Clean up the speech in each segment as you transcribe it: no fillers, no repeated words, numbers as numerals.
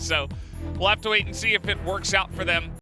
So we'll have to wait and see if it works out for them.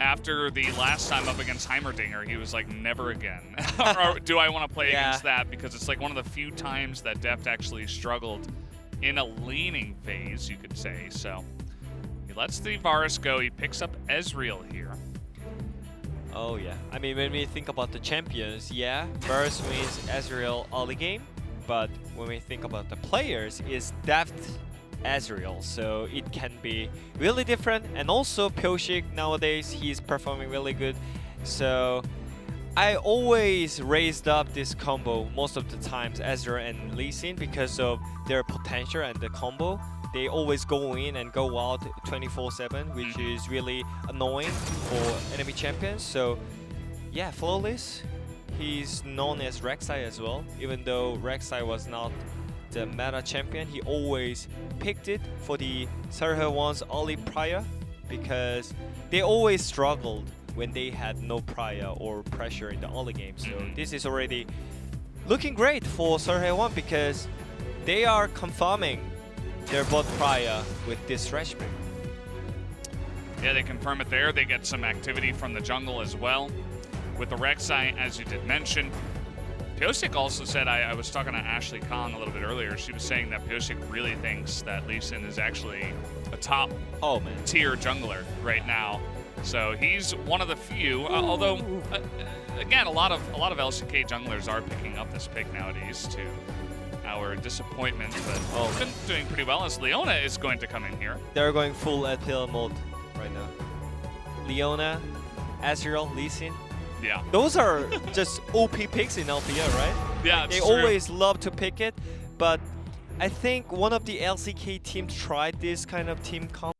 After the last time up against Heimerdinger, he was like, never again. Or do I want to play against that? Because it's like one of the few times that Deft actually struggled in a leaning phase, you could say. So he lets the Varus go. He picks up Ezreal here. Oh yeah, I mean, when we think about the champions, yeah, Varus wins Ezreal early game, but when we think about the players, it's Deft Ezreal, so it can be really different. And also Pyosik nowadays, he's performing really good. So I always raised up this combo most of the times, Ezreal and Lee Sin, because of their potential and the combo. They always go in and go out 24/7, which is really annoying for enemy champions. So yeah, Flawless, he's known as Rek'Sai as well. Even though Rek'Sai was not the meta champion, he always picked it for the SeolHaeOne's early prior, because they always struggled when they had no prior or pressure in the early game. So this is already looking great for SeolHaeOne, because they are confirming their bot prior with this Spring. Yeah, they confirm it there. They get some activity from the jungle as well. With the Rek'Sai, as you did mention. Pyosik also said, I was talking to Ashley Kong a little bit earlier, she was saying that Pyosik really thinks that Lee Sin is actually a top tier jungler right now. So he's one of the few, although again, a lot of LCK junglers are picking up this pick nowadays to our disappointment, but been doing pretty well as Leona is going to come in here. They're going full LPL mode right now. Leona, Ezreal, Lee Sin. Yeah. Those are just OP picks in LPL, right? Yeah, They always love to pick it, but I think one of the LCK teams tried this kind of team comp.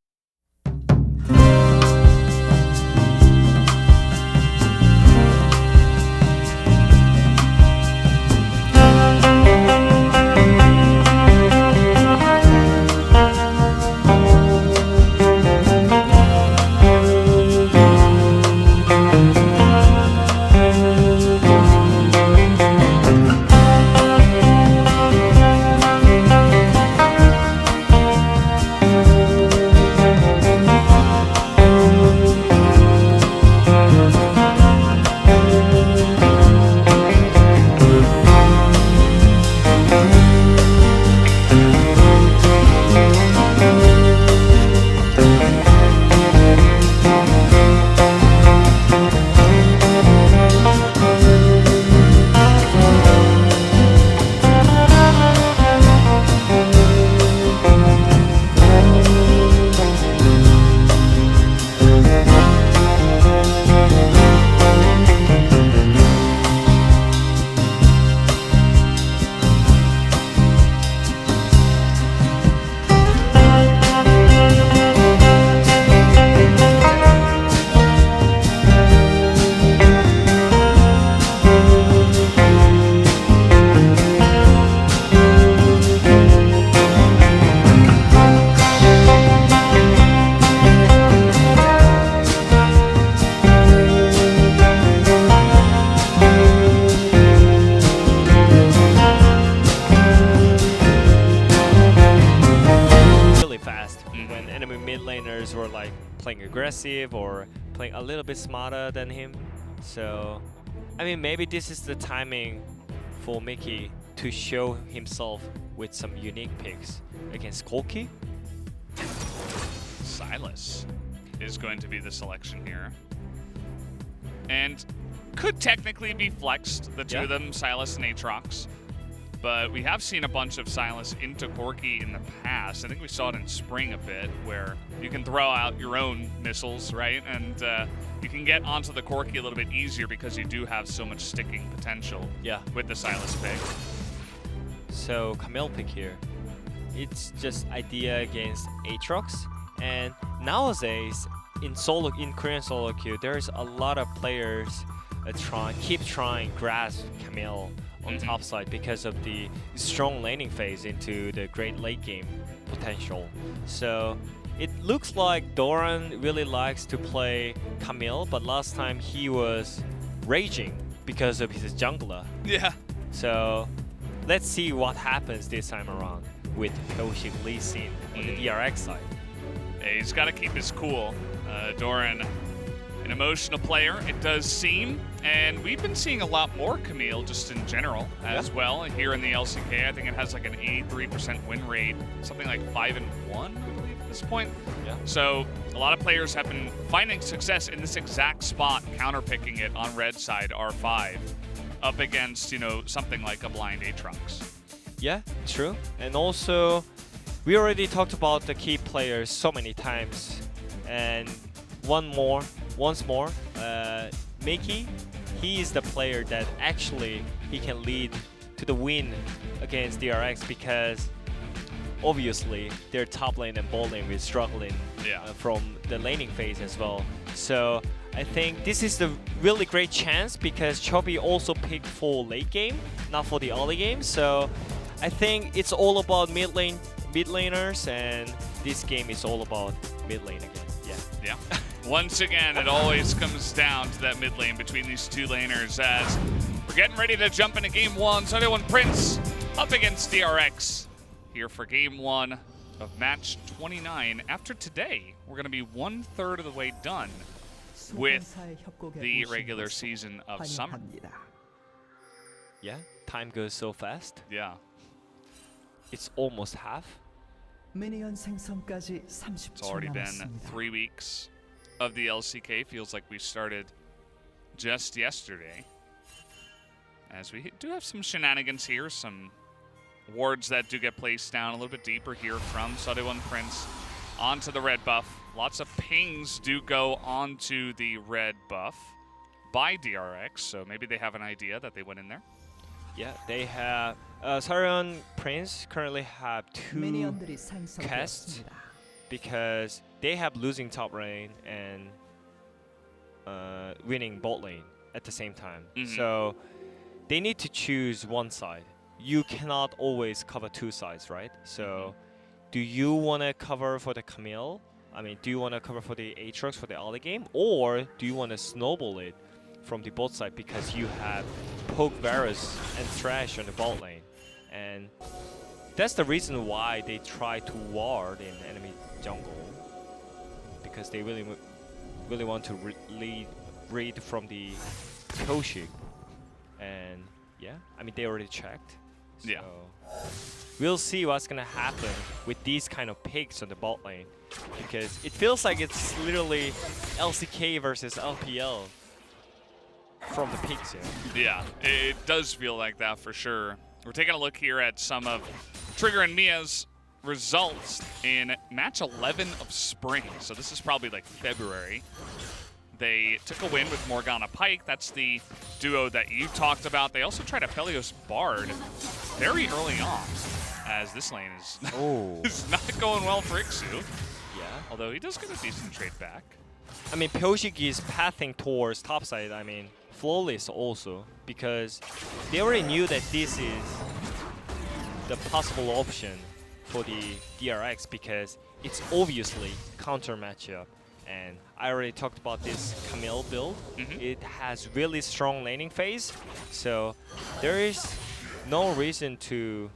playing aggressive or playing a little bit smarter than him. So, I mean, maybe this is the timing for Mickey to show himself with some unique picks against Koki. Silas is going to be the selection here. And could technically be flexed, the two of them, Silas and Aatrox. But we have seen a bunch of Silas into Corki in the past. I think we saw it in Spring a bit, where you can throw out your own missiles, right? And you can get onto the Corki a little bit easier because you do have so much sticking potential with the Silas pick. So Camille pick here. It's just idea against Aatrox. And nowadays, in Korean solo queue, there's a lot of players keep trying grasp Camille on top side because of the strong laning phase into the great late game potential. So it looks like Doran really likes to play Camille, but last time he was raging because of his jungler. Yeah. So let's see what happens this time around with Pyoshik Lee Sin on the DRX side. Yeah, he's got to keep his cool. Doran, an emotional player, it does seem. And we've been seeing a lot more Camille just in general as well here in the LCK. I think it has like an 83% win rate, something like 5-1, I believe, at this point. Yeah. So a lot of players have been finding success in this exact spot, counterpicking it on red side R5 up against, you know, something like a blind Aatrox. Yeah, true. And also, we already talked about the key players so many times. And once more, Mickey, he is the player that actually he can lead to the win against DRX because obviously their top lane and bot lane is struggling from the laning phase as well. So I think this is the really great chance because Chubby also picked for late game, not for the early game. So I think it's all about mid laners, and this game is all about mid lane again. Yeah. Once again, it always comes down to that mid lane between these two laners as we're getting ready to jump into game one. SeolHaeOne Prince up against DRX here for game one of match 29. After today, we're going to be 1/3 of the way done with the regular season of summer. Yeah, time goes so fast. Yeah. It's almost half. It's already been 3 weeks of the LCK. Feels like we started just yesterday. As we do have some shenanigans here, some wards that do get placed down a little bit deeper here from SeolHaeOne Prince onto the red buff. Lots of pings do go onto the red buff by DRX, so maybe they have an idea that they went in there. Yeah, they have SeolHaeOne Prince currently have 2 casts because they have losing top lane and winning bot lane at the same time. So they need to choose one side. You cannot always cover 2 sides, right? So do you want to cover for the Camille? I mean, do you want to cover for the Aatrox for the early game? Or do you want to snowball it from the bot side because you have Poke, Varus, and Thresh on the bot lane? And that's the reason why they try to ward in enemy jungle, because they really want to read from the Pyoshik. And yeah, I mean, they already checked. So yeah. We'll see what's gonna happen with these kind of picks on the bot lane, because it feels like it's literally LCK versus LPL from the picks here. Yeah, it does feel like that for sure. We're taking a look here at some of Trigger and Mia's results in match 11 of Spring. So this is probably like February. They took a win with Morgana Pike. That's the duo that you talked about. They also tried a Pelios Bard very early on, as this lane is, is not going well for Ixu. Yeah. Although he does get a decent trade back. I mean, Pyoshik is pathing towards topside. I mean, flawless also, because they already knew that this is the possible option for the DRX because it's obviously counter matchup. And I already talked about this Camille build. It has really strong laning phase, so there is no reason to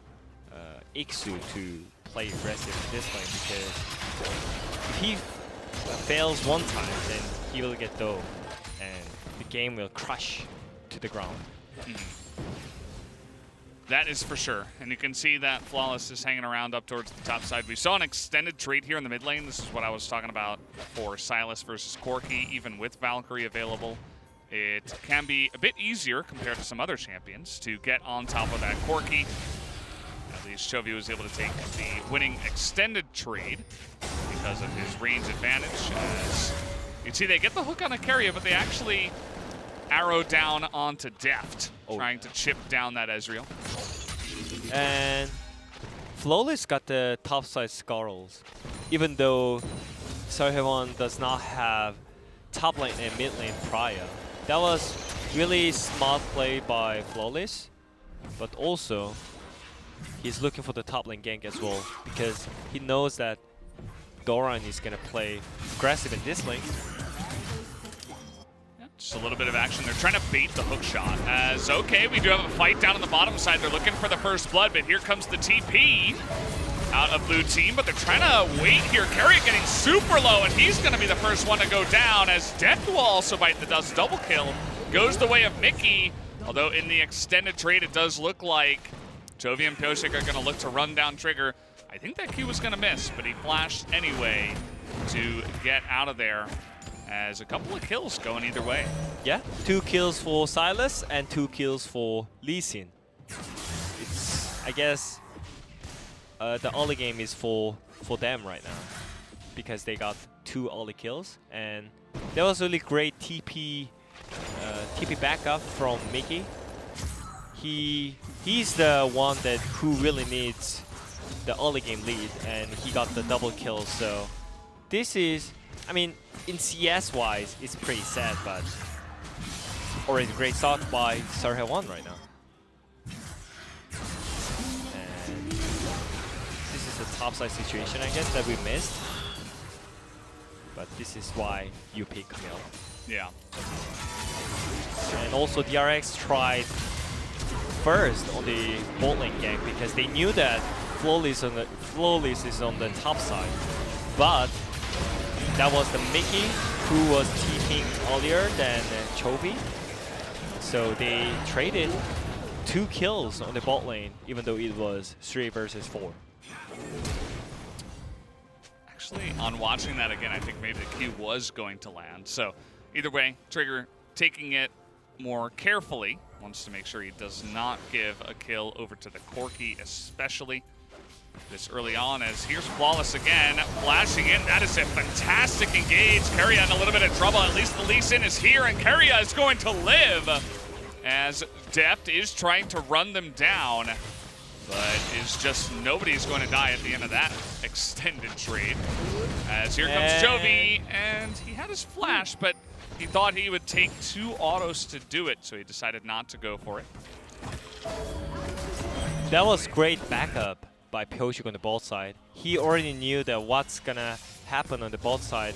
Ixu to play aggressive in this lane, because if he fails one time, then he will get dove, and the game will crash to the ground. That is for sure. And you can see that Flawless is hanging around up towards the top side. We saw an extended trade here in the mid lane. This is what I was talking about for Sylas versus Corki, even with Valkyrie available. It can be a bit easier compared to some other champions to get on top of that Corki. At least Chovy was able to take the winning extended trade because of his range advantage. As you can see, they get the hook on a carrier, but they actually arrow down onto Deft, trying to chip down that Ezreal. And Flawless got the topside Skarls, even though SeolHaeOne does not have top lane and mid lane prior. That was really smart play by Flawless, but also he's looking for the top lane gank as well, because he knows that Doran is gonna play aggressive in this lane. Just a little bit of action. They're trying to bait the hook shot. As, okay, we do have a fight down on the bottom side. They're looking for the first blood, but here comes the TP out of blue team, but they're trying to wait here. Carrier getting super low, and he's going to be the first one to go down, as Death will also bite the dust. Double kill goes the way of Mickey, although in the extended trade, it does look like Chovy and Pyosik are going to look to run down Trigger. I think that Q was going to miss, but he flashed anyway to get out of there, as a couple of kills going either way. Yeah, 2 kills for Sylas and 2 kills for Lee Sin. It's, I guess, the early game is for them right now, because they got 2 early kills, and there was really great TP backup from Mickey. He's the one that who really needs the early game lead, and he got the double kill. So this is, I mean, in CS wise, it's pretty sad, but already great start by SeolHaeOne right now. And this is a topside situation, I guess, that we missed. But this is why you pick Camille. Yeah. And also DRX tried first on the bot lane gank, because they knew that Flawless is on the top side. But that was the Mickey who was TPing earlier than Chovy. So they traded 2 kills on the bot lane, even though it was 3 versus 4. Actually, on watching that again, I think maybe the Q was going to land. So either way, Trigger taking it more carefully, wants to make sure he does not give a kill over to the Corki, especially this early on, as here's Flawless again, flashing in. That is a fantastic engage. Keria in a little bit of trouble. At least the Lee Sin is here, and Keria is going to live, as Deft is trying to run them down, but is just nobody's going to die at the end of that extended trade. As here comes Chovy, and he had his flash, but he thought he would take 2 autos to do it, so he decided not to go for it. That was great backup by Pyosik on the bot side. He already knew that what's gonna happen on the bot side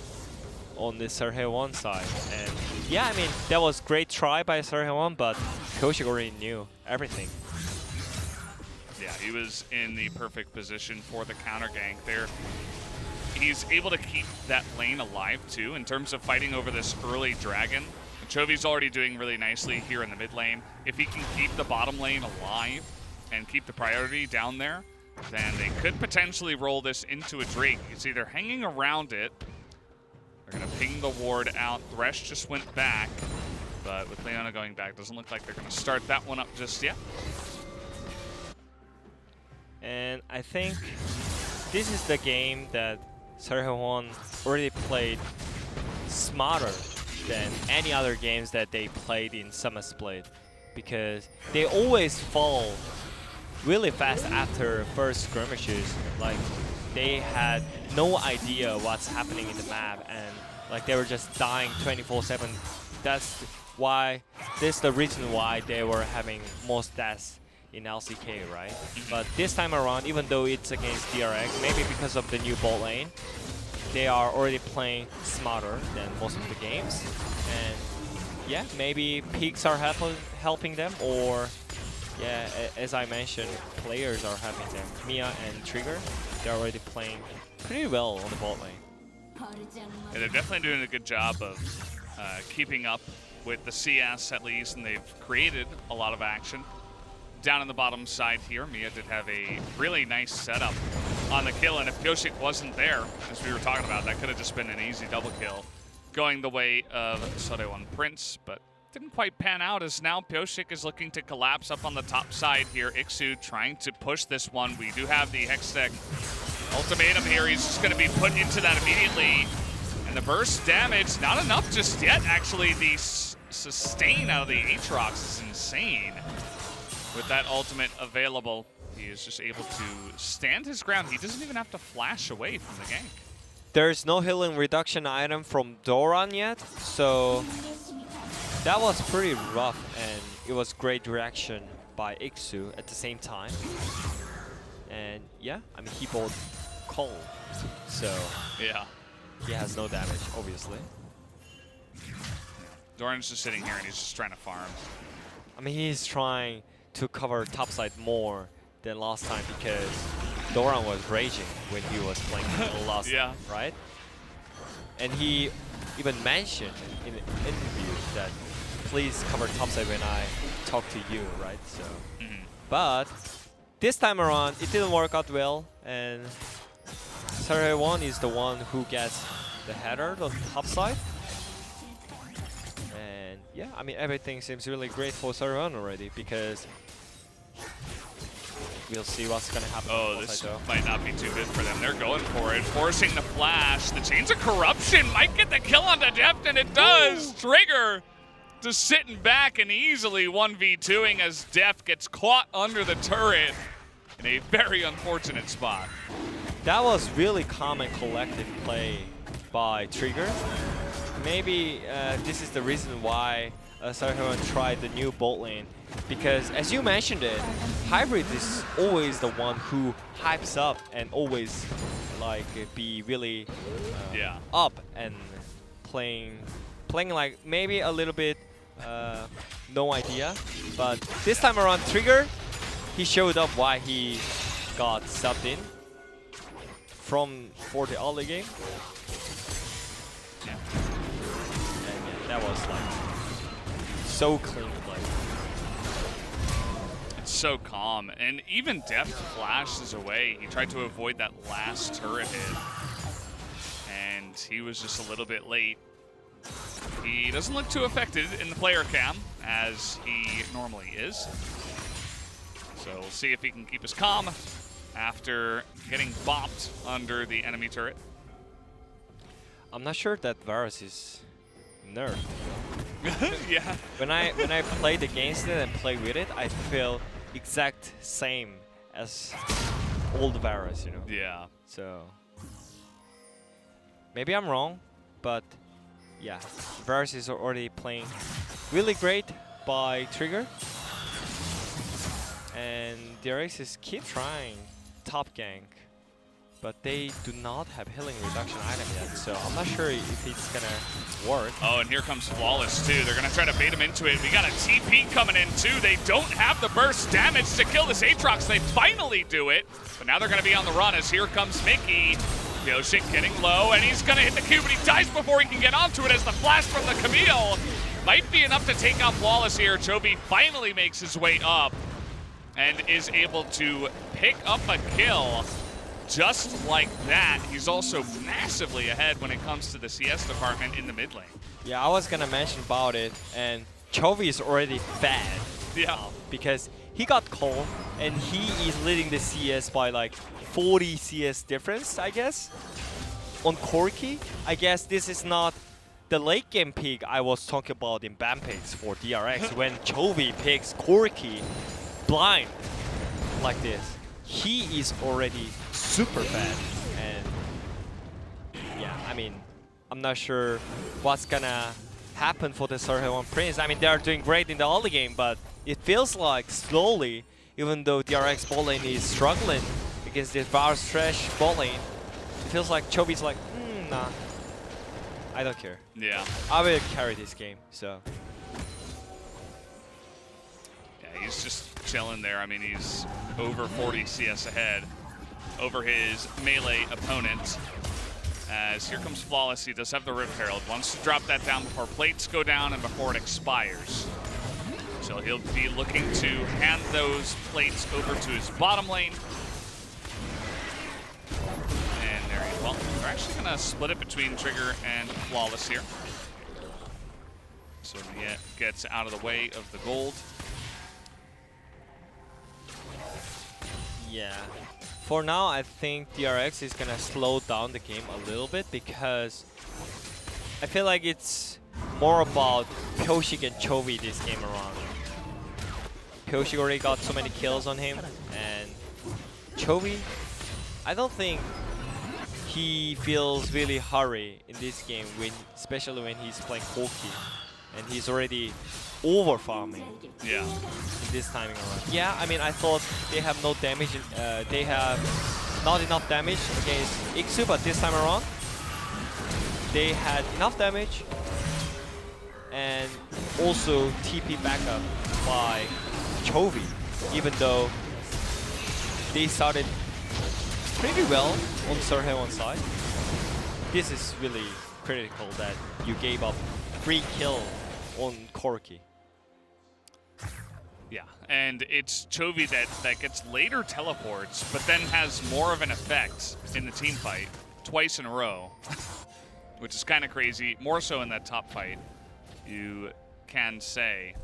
on the SeolHaeOne side. And yeah, I mean, that was great try by SeolHaeOne, but Pyosik already knew everything. Yeah, he was in the perfect position for the counter gank there. He's able to keep that lane alive too, in terms of fighting over this early dragon. Chovy's already doing really nicely here in the mid lane. If he can keep the bottom lane alive and keep the priority down there, then they could potentially roll this into a Drake. It's either hanging around it, they're gonna ping the ward out. Thresh just went back, but with Leona going back, doesn't look like they're gonna start that one up just yet. And I think this is the game that SeolHaeOne already played smarter than any other games that they played in Summer Split, because they always fall really fast after first skirmishes. Like, they had no idea what's happening in the map, and like they were just dying 24/7. That's why, this is the reason why they were having most deaths in LCK, right? But this time around, even though it's against DRX, maybe because of the new bot lane, they are already playing smarter than most of the games. And yeah, maybe peaks are helping them, or yeah, as I mentioned, players are helping them. Mia and Trigger, they're already playing pretty well on the bot lane. Yeah, they're definitely doing a good job of keeping up with the CS at least, and they've created a lot of action. Down in the bottom side here, Mia did have a really nice setup on the kill, and if Pyosik wasn't there, as we were talking about, that could have just been an easy double kill going the way of SeolHaeOne Prince, but didn't quite pan out, as now Pyosik is looking to collapse up on the top side here. Ixu trying to push this one. We do have the Hextech ultimatum here. He's just going to be put into that immediately. And the burst damage, not enough just yet, actually. The sustain out of the Aatrox is insane. With that ultimate available, he is just able to stand his ground. He doesn't even have to flash away from the gank. There's no healing reduction item from Doran yet, so that was pretty rough, and it was great direction by Ixu at the same time. And yeah, I mean, he bought cold, so yeah, he has no damage, obviously. Doran's just sitting here and he's just trying to farm. I mean, he's trying to cover topside more than last time because Doran was raging when he was playing last time, right? And he even mentioned in an interview that please cover topside when I talk to you, right? So, but this time around, it didn't work out well, and SeolHaeOne is the one who gets the header on topside. And yeah, I mean, everything seems really great for SeolHaeOne already, because we'll see what's gonna happen. Oh, this might not be too good for them. They're going for it, forcing the flash. The Chains of Corruption might get the kill on the Deft, and it does. Trigger just sitting back and easily 1v2ing as Deft gets caught under the turret in a very unfortunate spot. That was really calm and collected play by Trigger. Maybe this is the reason why SeolHaeOne tried the new bot lane, because as you mentioned it, Hybrid is always the one who hypes up and always like be really up and playing like maybe a little bit no idea. But this time around, Trigger, he showed up why he got subbed in for the early game. And yeah, that was like so clean play. It's so calm, and even Deft flashes away. He tried to avoid that last turret hit, and he was just a little bit late. He doesn't look too affected in the player cam, as he normally is. So we'll see if he can keep his calm after getting bopped under the enemy turret. I'm not sure that Varus is nerfed. Yeah. When I played against it and play with it, I feel exact same as old Varus, you know. Yeah. So maybe I'm wrong, but yeah, Varus is already playing really great by Trigger, and DRX is keep trying top gank, but they do not have healing reduction item yet, so I'm not sure if it's gonna work. Oh, and here comes Flawless too. They're gonna try to bait him into it. We got a TP coming in too. They don't have the burst damage to kill this Aatrox. They finally do it, but now they're gonna be on the run as here comes Mickey. Pyosik getting low, and he's gonna hit the Q, but he dies before he can get onto it as the flash from the Camille might be enough to take out Flawless here. Chovy finally makes his way up and is able to pick up a kill. Just like that, he's also massively ahead when it comes to the CS department in the mid lane. Yeah, I was gonna mention about it, and Chovy is already bad. Yeah. Because he got cold, and he is leading the CS by like 40 CS difference, I guess. On Corki, I guess this is not the late game pick I was talking about in ban picks for DRX when Chovy picks Corki blind like this. He is already super bad, and yeah, I mean, I'm not sure what's gonna happen for the SeolHaeOne Prince. I mean, they are doing great in the early game, but it feels like slowly, even though DRX bot lane is struggling against this Varus trash bot lane, it feels like Chovy's like, nah, I don't care. Yeah. I will carry this game, so. Yeah, he's just chilling there. I mean, he's over 40 CS ahead over his melee opponent As here comes Flawless, he does have the Rift Herald. Wants to drop that down before plates go down and before it expires. So he'll be looking to hand those plates over to his bottom lane. And there he, well, they're actually gonna split it between Trigger and Flawless here. So he gets out of the way of the gold. Yeah. For now, I think DRX is gonna slow down the game a little bit because I feel like it's more about Pyoshik and Chovy this game around. Pyoshik already got so many kills on him, and Chovy, I don't think he feels really hurry in this game, especially when he's playing Corki, and he's already over farming. Yeah. This timing around. Yeah, I mean, I thought they have no damage. They have not enough damage against Ixu, but this time around, they had enough damage and also TP backup by Chovy, even though they started pretty well on SeolHaeOne side. This is really critical that you gave up free kill on Corki. Yeah, and it's Chovy that gets later teleports, but then has more of an effect in the team fight twice in a row, which is kind of crazy. More so in that top fight, you can say.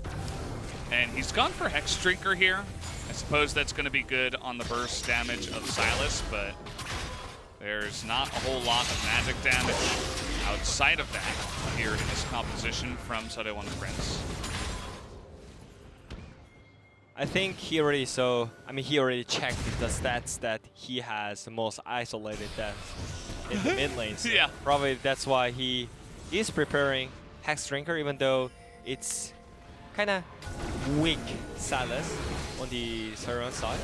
And he's gone for Hex Drinker here. I suppose that's going to be good on the burst damage of Sylas, but there's not a whole lot of magic damage outside of that here in this composition from SeolHaeOne Prince. I think he already he already checked the stats that he has the most isolated death in the mid lane. So yeah. Probably that's why he is preparing Hex Drinker, even though it's kind of weak Sylas on the SeolHaeOne side.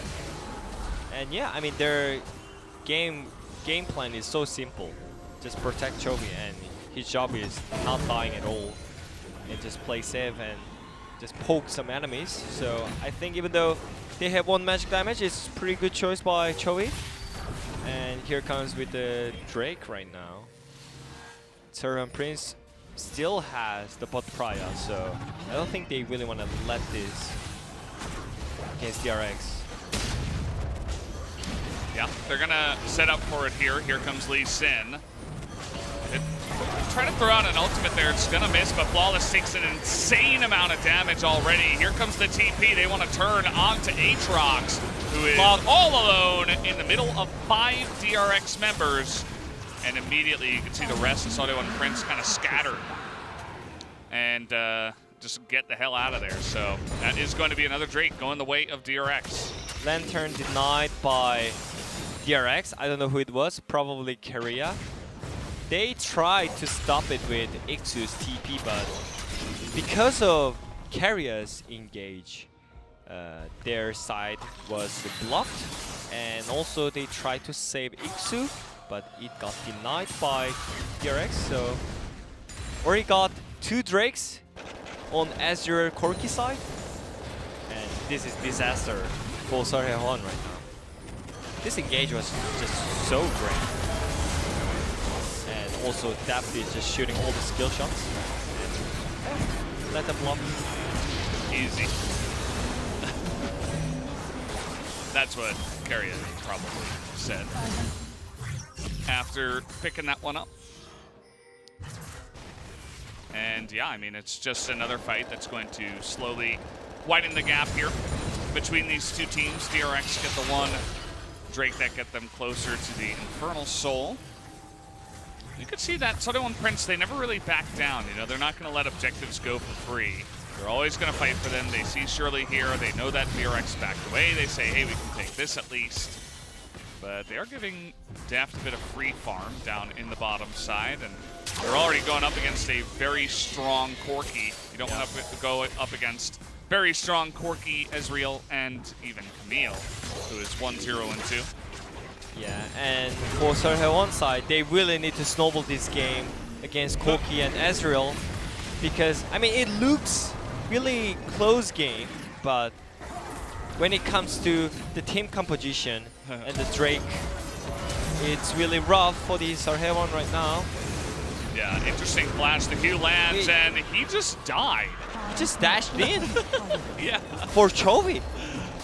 And yeah, I mean their game plan is so simple. Just protect Chovy, and his job is not dying at all, and just play safe and just poke some enemies. So I think even though they have one magic damage, it's pretty good choice by Chovy. And here comes with the Drake right now. SeolHaeOne Prince still has the bot Priya, so I don't think they really want to let this against DRX. Yeah, they're gonna set up for it here. Here comes Lee Sin. Try to throw out an ultimate there. It's gonna miss, but Flawless takes an insane amount of damage already. Here comes the TP. They want to turn onto Aatrox, who is all alone in the middle of 5 DRX members. And immediately you can see the rest of SeolHaeOne Prince kind of scattered and just get the hell out of there. So that is going to be another Drake going the way of DRX. Lantern denied by DRX. I don't know who it was, probably Keria. They tried to stop it with Ixu's TP, but because of Keria's engage, their side was blocked, and also they tried to save Ixu, but it got denied by DRX. So already got 2 Drakes on Azure Corki side, and this is disaster for SeolHaeOne right now. This engage was just so great. And also Daphne is just shooting all the skill shots. And let them block. Easy. That's what Keria probably said after picking that one up. And yeah, I mean, it's just another fight that's going to slowly widen the gap here between these two teams. DRX get the one Drake that get them closer to the Infernal Soul. You could see that SeolHaeOne Prince, they never really back down. You know, they're not going to let objectives go for free. They're always going to fight for them. They see Shirley here. They know that DRX backed away. They say, hey, we can take this at least. But they are giving Daft a bit of free farm down in the bottom side. And they're already going up against a very strong Corki. You don't want to go up against very strong Corki, Ezreal, and even Camille, who is 1-0-2. Yeah, and for SeolHaeOne side, they really need to snowball this game against Corki and Ezreal, because, I mean, it looks really close game, but when it comes to the team composition and the Drake it's really rough for the SeolHaeOne right now. Yeah, interesting flash. The Q lands, and he just died. He just dashed in Yeah. for Chovy.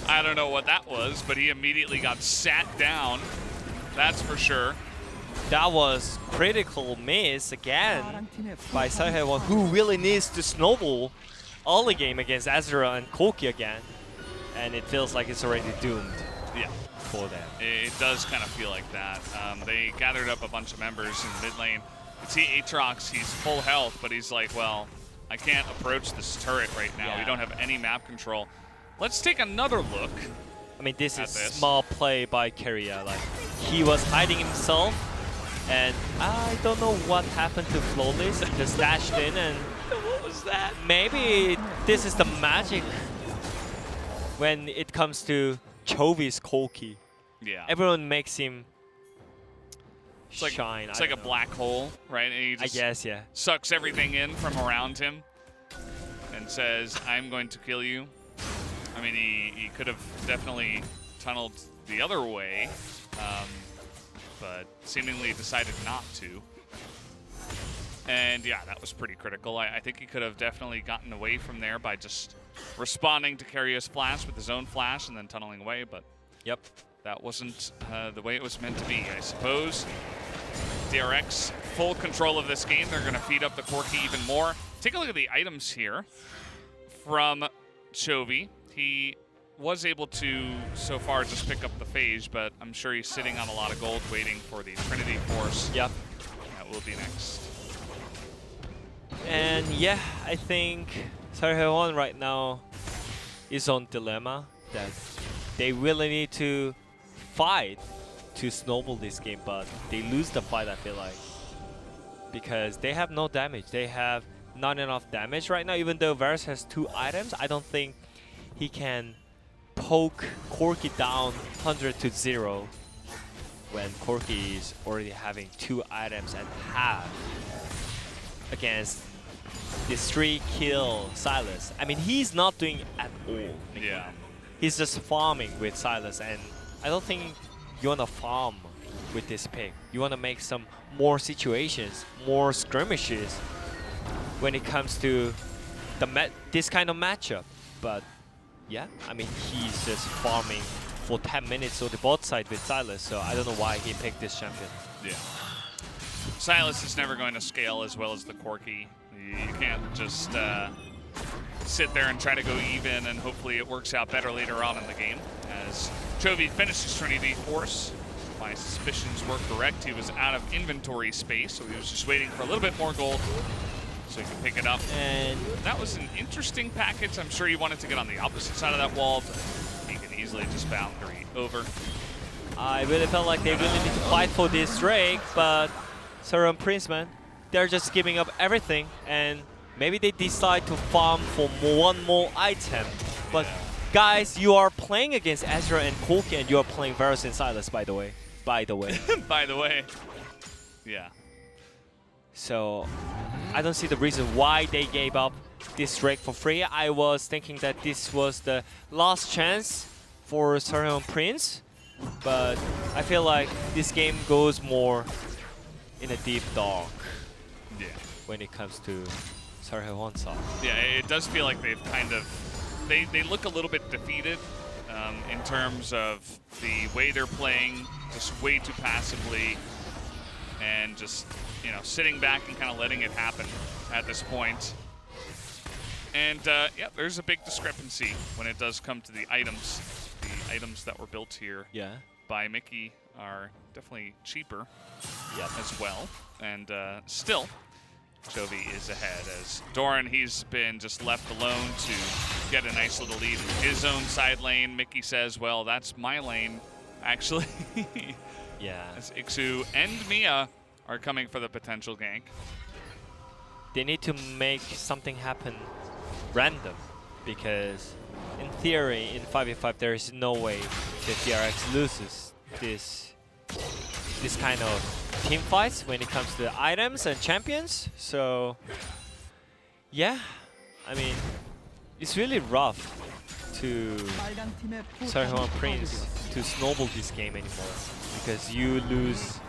I don't know what that was, but he immediately got sat down. That's for sure. That was critical miss again by SeolHaeOne, who really needs to snowball all the game against Azura and Koki again. And it feels like it's already doomed. Yeah. For them. It does kind of feel like that. They gathered up a bunch of members in mid lane. You see Aatrox, he's full health, but he's like, well, I can't approach this turret right now. Yeah. We don't have any map control. Let's take another look. I mean, this is small play by Keria. Like, he was hiding himself, and I don't know what happened to Flawless. He just dashed in, and What was that? maybe this is the magic when it comes to Chovy's Koki. Yeah. Everyone makes him It's like, shine. It's I like a don't know. black hole, right? And he I just guess, yeah. sucks everything in from around him and says, I'm going to kill you. I mean, he could have definitely tunneled the other way, but seemingly decided not to. And yeah, that was pretty critical. I think he could have definitely gotten away from there by just responding to Keria's flash with his own flash and then tunneling away, but Yep. that wasn't the way it was meant to be, I suppose. DRX, full control of this game. They're going to feed up the Corki even more. Take a look at the items here from Chovy. He was able to, so far, just pick up the Phage, but I'm sure he's sitting on a lot of gold waiting for the Trinity Force. Yep. That will be next. And yeah, I think SeolHaeOne right now is on dilemma that they really need to fight to snowball this game, but they lose the fight, I feel like, because they have no damage. They have not enough damage right now. Even though Varus has 2 items, I don't think he can poke Corki down 100 to 0 when Corki is already having 2 items and half against this 3-kill Sylas. I mean, he's not doing at all. Yeah. He's just farming with Sylas, and I don't think you want to farm with this pick. You want to make some more situations, more skirmishes when it comes to this kind of matchup. But yeah, I mean, he's just farming for 10 minutes on the bot side with Sylas, so I don't know why he picked this champion. Yeah. Sylas is never going to scale as well as the Corki. You can't just sit there and try to go even, and hopefully it works out better later on in the game. As Chovy finishes Trinity Force, my suspicions were correct. He was out of inventory space, so he was just waiting for a little bit more gold so he could pick it up. And that was an interesting package. I'm sure he wanted to get on the opposite side of that wall, but he can easily just boundary over. I really felt like they really need to fight for this Drake, but SeolHaeOne Prince, man, they're just giving up everything, and maybe they decide to farm for one more item. But guys, you are playing against Azura and Koki, and you are playing Varus and Sylas, by the way. By the way. Yeah. So I don't see the reason why they gave up this Drake for free. I was thinking that this was the last chance for SeolHaeOne Prince, but I feel like this game goes more in a deep dark. Yeah. When it comes to SeolHaeOne side. Yeah, it does feel like they've kind of, they look a little bit defeated in terms of the way they're playing, just way too passively, and just, you know, sitting back and kind of letting it happen at this point. And yeah, there's a big discrepancy when it does come to the items. The items that were built here by Mickey are definitely cheaper as well. And still, Chovy is ahead as Doran, he's been just left alone to get a nice little lead in his own side lane. Mickey says, well, that's my lane, actually. Yeah. As Ixu and Mia are coming for the potential gank. They need to make something happen random, because in theory, in 5v5, there is no way that DRX loses this kind of team fights when it comes to the items and champions. So yeah, I mean, it's really rough to SeolHaeOne Prince to snowball this game anymore, because you lose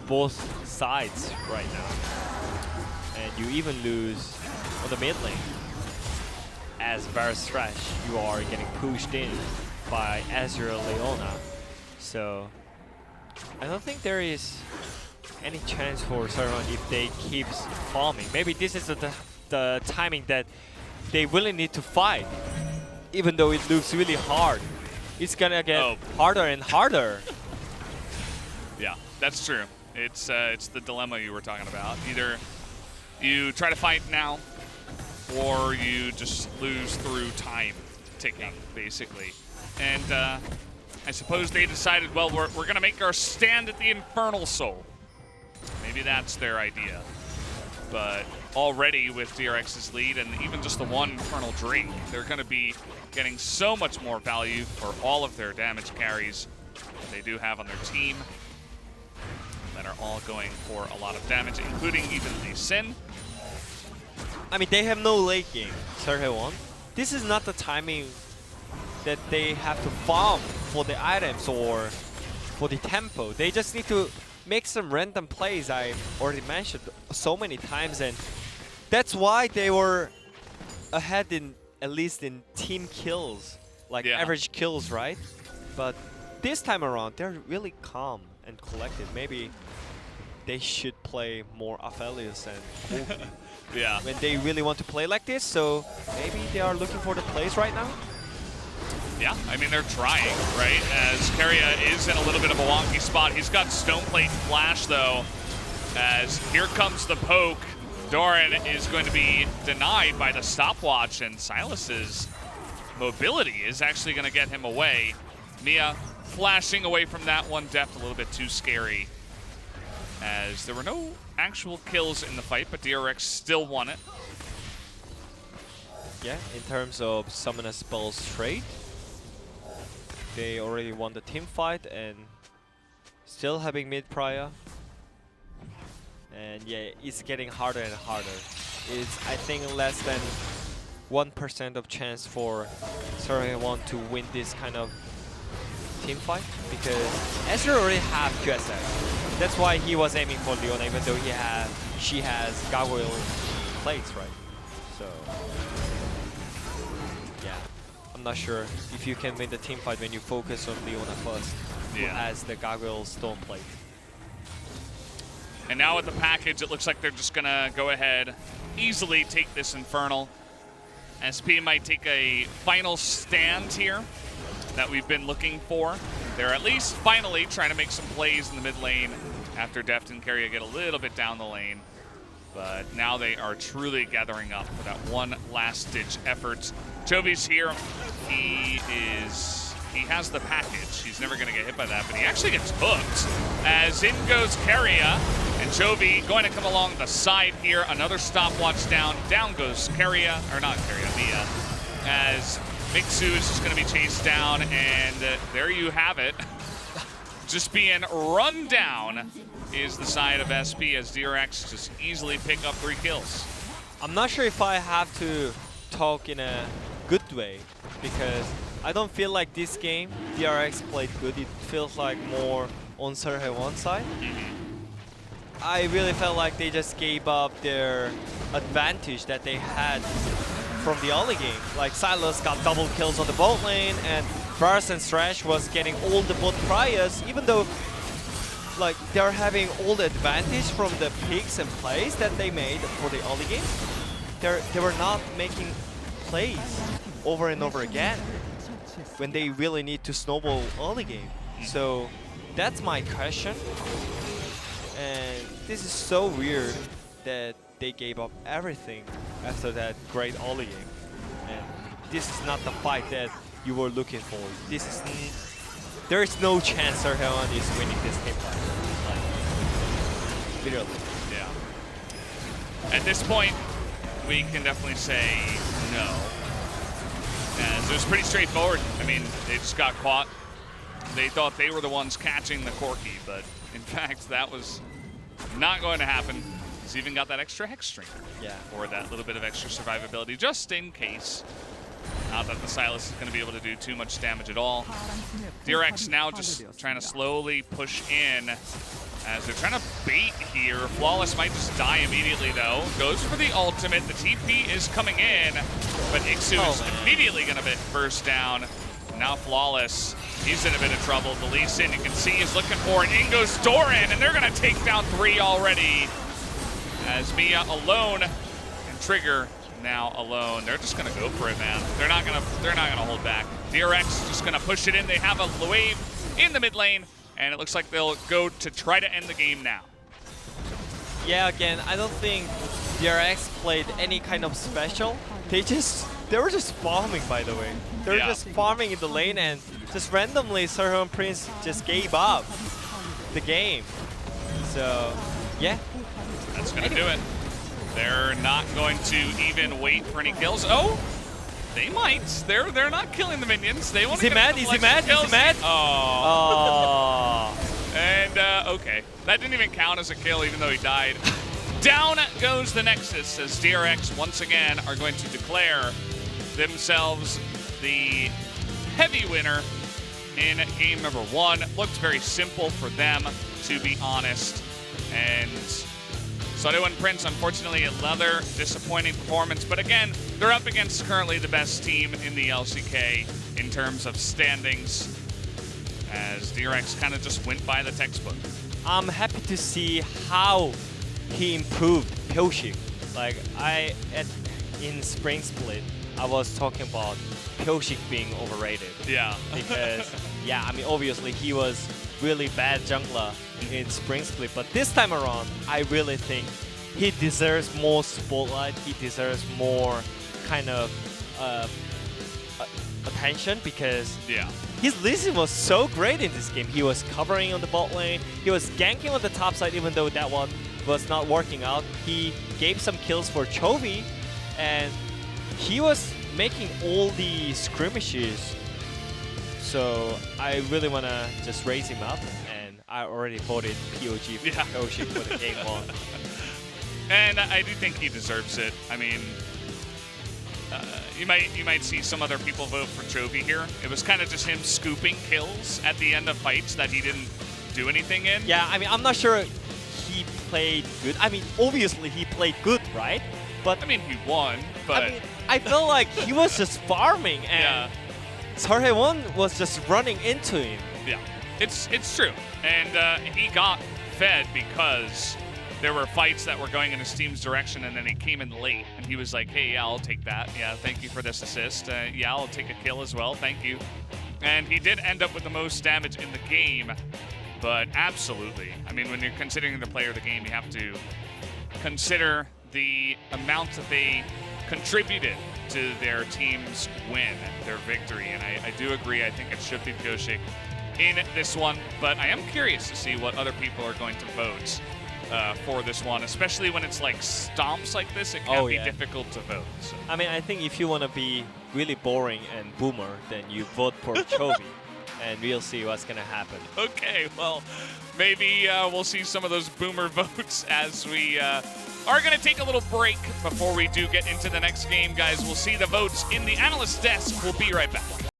both sides right now, and you even lose on the mid lane. As Varus Thresh, you are getting pushed in by SeolHaeOne. So I don't think there is any chance for SeolHaeOne if they keep farming. Maybe this is the timing that they really need to fight. Even though it looks really hard, it's gonna get harder and harder. Yeah, that's true. It's the dilemma you were talking about. Either you try to fight now, or you just lose through time ticking, basically. And I suppose they decided, well, we're going to make our stand at the Infernal Soul. Maybe that's their idea. But already with DRX's lead and even just the one Infernal Drink, they're going to be getting so much more value for all of their damage carries that they do have on their team that are all going for a lot of damage, including even the Sin. I mean, they have no late game, SeolHaeOne. This is not the timing that they have to farm for the items or for the tempo. They just need to make some random plays I already mentioned so many times, and that's why they were ahead in, at least in team kills, like average kills, right? But this time around, they're really calm and collected. Maybe they should play more Aphelios and Koki. Yeah. When they really want to play like this, so maybe they are looking for the plays right now. Yeah, I mean, they're trying, right? As Keria is in a little bit of a wonky spot. He's got Stoneplate Flash, though, as here comes the poke. Doran is going to be denied by the stopwatch, and Silas's mobility is actually going to get him away. Mia flashing away from that one. Deft a little bit too scary, as there were no actual kills in the fight, but DRX still won it. Yeah, in terms of summoner spells trade, they already won the team fight and still having mid prior. And yeah, it's getting harder and harder. It's, I think, less than 1% of chance for SeolHaeOne to win this kind of team fight, because Ezreal already have QSS. That's why he was aiming for Leona, even though she has gargoyle plates, right? So yeah, I'm not sure if you can win the team fight when you focus on Leona first, who has the gargoyle stone plate. And now with the package, it looks like they're just gonna go ahead, easily take this Infernal. SP might take a final stand here that we've been looking for. They're at least finally trying to make some plays in the mid lane after Deft and Keria get a little bit down the lane. But now they are truly gathering up for that one last-ditch effort. Jovi's here. He has the package. He's never going to get hit by that, but he actually gets hooked. As in goes Keria, and Jovi going to come along the side here. Another stopwatch down. Down goes Keria, or not Keria, Mia. As Mixu is just going to be chased down, and there you have it. Just being run down is the side of SP, as DRX just easily pick up 3 kills. I'm not sure if I have to talk in a good way, because I don't feel like this game DRX played good. It feels like more on SeolHaeOne side. I really felt like they just gave up their advantage that they had from the early game. Like Silas got double kills on the bot lane, and Varus and Thresh was getting all the bot priors, even though like they're having all the advantage from the picks and plays that they made for the early game. They were not making plays over and over again when they really need to snowball early game. So that's my question. And this is so weird that they gave up everything after that great early game. And this is not the fight that you were looking for. This is there is no chance SeolHaeOne is winning this team fight. Like, literally. Yeah. At this point, we can definitely say no. As it was pretty straightforward. I mean, they just got caught. They thought they were the ones catching the Corki, but in fact, that was not going to happen. He's even got that extra Hex String. Yeah. Or that little bit of extra survivability, just in case. Not that the Silas is going to be able to do too much damage at all. DRX now just trying to slowly push in as they're trying to bait here. Flawless might just die immediately though. Goes for the ultimate. The TP is coming in, but Ixu is immediately going to burst down. Now Flawless, he's in a bit of trouble. The Lee Sin, you can see, is looking for it. In goes Doran, and they're going to take down 3 already. As Mia alone and Trigger now alone. They're just gonna go for it, man. They're not gonna hold back. DRX just gonna push it in. They have a wave in the mid lane, and it looks like they'll go to try to end the game now. Yeah, again, I don't think DRX played any kind of special. They were just farming, by the way. They were just farming in the lane, and just randomly SeolHaeOne Prince just gave up the game. So, yeah. That's gonna do it. They're not going to even wait for any kills. Oh, they might. They're not killing the minions. They want to get mad? Is he mad? Is he mad? Oh. And okay, that didn't even count as a kill, even though he died. Down goes the Nexus as DRX once again are going to declare themselves the heavy winner in game number 1. Looked very simple for them, to be honest, and SeolHaeOne Prince, unfortunately, another disappointing performance. But again, they're up against currently the best team in the LCK in terms of standings, as DRX kind of just went by the textbook. I'm happy to see how he improved Pyoshik. Like, in Spring Split, I was talking about Pyoshik being overrated. Yeah. Because, yeah, I mean, obviously, he was really bad jungler in Spring Split, but this time around, I really think he deserves more spotlight. He deserves more kind of attention, because his leasing was so great in this game. He was covering on the bot lane, he was ganking on the top side, even though that one was not working out. He gave some kills for Chovy, and he was making all the skirmishes. So I really want to just raise him up, and I already voted POG for Pyoshik for the game 1. And I do think he deserves it. I mean, you might see some other people vote for Chovy here. It was kind of just him scooping kills at the end of fights that he didn't do anything in. Yeah, I mean, I'm not sure he played good. I mean, obviously he played good, right? But I mean, he won, but I mean, I felt like he was just farming, and SeolHaeOne was just running into him. Yeah, it's true. And he got fed because there were fights that were going in his team's direction, and then he came in late, and he was like, hey, yeah, I'll take that. Yeah, thank you for this assist. Yeah, I'll take a kill as well. Thank you. And he did end up with the most damage in the game, but absolutely. I mean, when you're considering the player of the game, you have to consider the amount that they contributed to their team's win, their victory. And I do agree, I think it should be Pyoshik in this one, but I am curious to see what other people are going to vote for this one, especially when it's like stomps like this. It can be difficult to vote. So. I mean, I think if you want to be really boring and boomer, then you vote for Chovy, and we'll see what's going to happen. Okay, well, maybe we'll see some of those boomer votes as we are going to take a little break before we do get into the next game, guys. We'll see the votes in the analyst desk. We'll be right back.